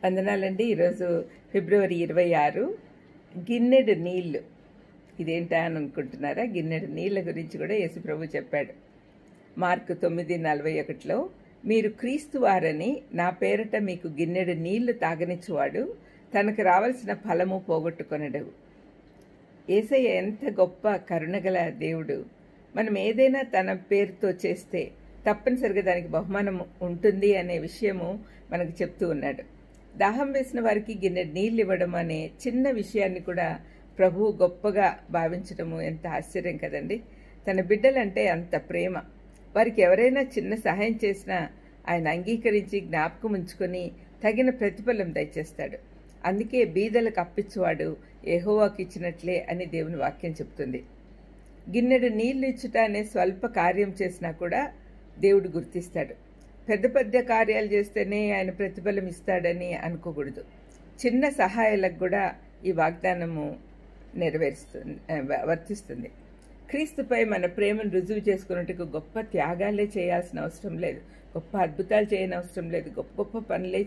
వందనాలండి. ఈరోజు ఫిబ్రవరి 26 గిన్నెడు నీళ్లు. ఇదేంటా అని అనుకుంటున్నారా? గిన్నెడు నీళ్ల గురించి కూడా యేసుప్రభు చెప్పాడు. మార్కు 9:41లో మీరు క్రీస్తు వారని నా పేరట మీకు గిన్నెడు నీళ్లు తాగనిచ్చువాడు తనకు రావాల్సిన ఫలము పోగొట్టుకొనడు. యేసయ్య ఎంత గొప్ప కరుణగల దేవుడు. మనం ఏదైనా తన పేరుతో చేస్తే తప్పనిసరిగా దానికి బహుమానం ఉంటుంది అనే విషయము మనకు చెప్తూ ఉన్నాడు. దాహం వేసిన వారికి గిన్నె నీళ్ళు ఇవ్వడం అనే చిన్న విషయాన్ని కూడా ప్రభువు గొప్పగా భావించడము ఎంత ఆశ్చర్యం కదండి. తన బిడ్డలంటే అంత ప్రేమ. వారికి ఎవరైనా చిన్న సహాయం చేసినా ఆయన అంగీకరించి జ్ఞాపకం ఉంచుకొని తగిన ప్రతిఫలం దయచేస్తాడు. అందుకే బీదలకు అప్పిచ్చువాడు యెహోవాకు ఇచ్చినట్లే అని దేవుని వాక్యం చెప్తుంది. గిన్నెడు నీళ్లు ఇచ్చుట అనే స్వల్ప కార్యం చేసినా కూడా దేవుడు గుర్తిస్తాడు. పెద్ద పెద్ద కార్యాలు చేస్తేనే ఆయన ప్రతిఫలం ఇస్తాడని అనుకోకూడదు. చిన్న సహాయాలకు కూడా ఈ వాగ్దానము వర్తిస్తుంది. క్రీస్తుపై మన ప్రేమను రుజువు చేసుకున్నట్టుకు గొప్ప త్యాగాలే చేయాల్సిన అవసరం లేదు, గొప్ప అద్భుతాలు చేయని అవసరం లేదు, గొప్ప గొప్ప పనులే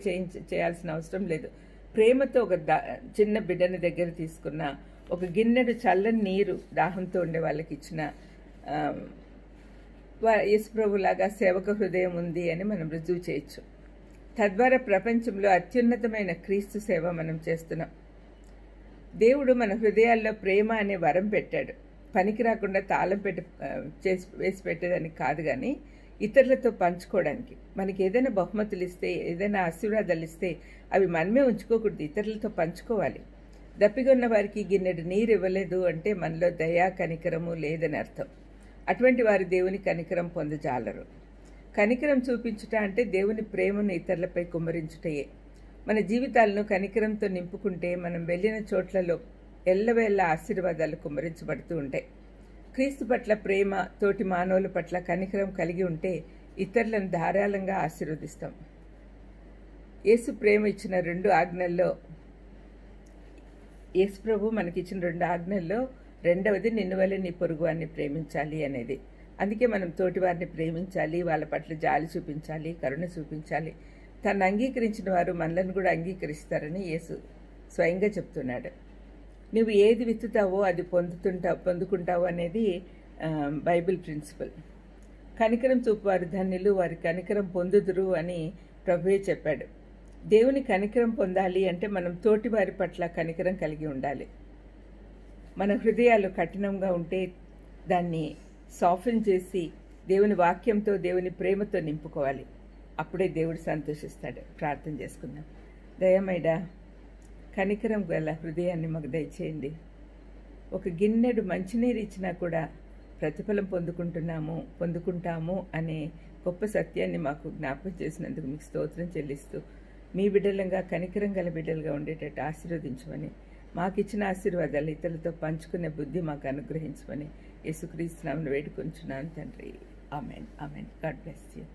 చేయాల్సిన అవసరం లేదు. ప్రేమతో ఒక చిన్న బిడ్డని దగ్గర తీసుకున్న ఒక గిన్నెడు చల్లని నీరు దాహంతో ఉండే వాళ్ళకి ఇచ్చిన యేసుప్రభులాగా సేవక హృదయం ఉంది అని మనం రుజువు చేయొచ్చు. తద్వారా ప్రపంచంలో అత్యున్నతమైన క్రీస్తు సేవ మనం చేస్తున్నాం. దేవుడు మన హృదయాల్లో ప్రేమ అనే వరం పెట్టాడు. పనికి రాకుండా తాళం వేసి పెట్టేదానికి కాదు, కానీ ఇతరులతో పంచుకోవడానికి. మనకి ఏదైనా బహుమతులు ఇస్తే, ఏదైనా ఆశీర్వాదాలు ఇస్తే అవి మనమే ఉంచుకోకూడదు, ఇతరులతో పంచుకోవాలి. దప్పిగొన్న వారికి గిన్నెడు నీరు ఇవ్వలేదు అంటే మనలో దయా కనికరము లేదని అర్థం. అటువంటి వారు దేవుని కనికరం పొందజాలరు. కనికరం చూపించుట అంటే దేవుని ప్రేమను ఇతరులపై కుమ్మరించుటయే. మన జీవితాలను కనికరంతో నింపుకుంటే మనం వెళ్ళిన చోట్లలో ఎల్లవేళ ఆశీర్వాదాలు కుమ్మరించబడుతూ ఉంటాయి. క్రీస్తు పట్ల ప్రేమ, తోటి మానవుల పట్ల కనికరం కలిగి ఉంటే ఇతరులను ధారాళంగా ఆశీర్వదిస్తాం. యేసు ప్రేమ ఇచ్చిన 2 ఆజ్ఞల్లో, యేసు ప్రభు మనకిచ్చిన 2 ఆజ్ఞల్లో రెండవది నిన్ను వలె నీ పొరుగువారిని ప్రేమించాలి అనేది. అందుకే మనం తోటి వారిని ప్రేమించాలి, వాళ్ళ పట్ల జాలి చూపించాలి, కరుణ చూపించాలి. తను అంగీకరించిన వారు మనలను కూడా అంగీకరిస్తారని యేసు స్వయంగా చెప్తున్నాడు. నువ్వు ఏది విత్తుతావో అది పొందుకుంటావు అనేది బైబిల్ ప్రిన్సిపల్. కనికరం చూపువారు ధన్యులు, వారి కనికరం పొందుదురు అని ప్రభువే చెప్పాడు. దేవుని కనికరం పొందాలి అంటే మనం తోటి వారి పట్ల కనికరం కలిగి ఉండాలి. మన హృదయాలు కఠినంగా ఉంటే దాన్ని సాఫ్టన్ చేసి దేవుని వాక్యంతో, దేవుని ప్రేమతో నింపుకోవాలి. అప్పుడే దేవుడు సంతోషిస్తాడు. ప్రార్థన చేసుకుందాం. దయమైడా కనికరం గల హృదయాన్ని మాకు దయచేయండి. ఒక గిన్నెడు మంచినీరు ఇచ్చినా కూడా ప్రతిఫలం పొందుకుంటాము అనే గొప్ప సత్యాన్ని మాకు జ్ఞాపకం చేసినందుకు మీకు స్తోత్రం చెల్లిస్తూ, మీ బిడ్డలంగా కనికరం గల బిడ్డలుగా ఉండేటట్టు ఆశీర్వదించమని, మాకిచ్చిన ఆశీర్వాదాలు ఇతరులతో పంచుకునే బుద్ధి మాకు అనుగ్రహించమని యేసుక్రీస్తు నామమున వేడుకొంచున్నాను తండ్రి. Amen. Amen. God bless you.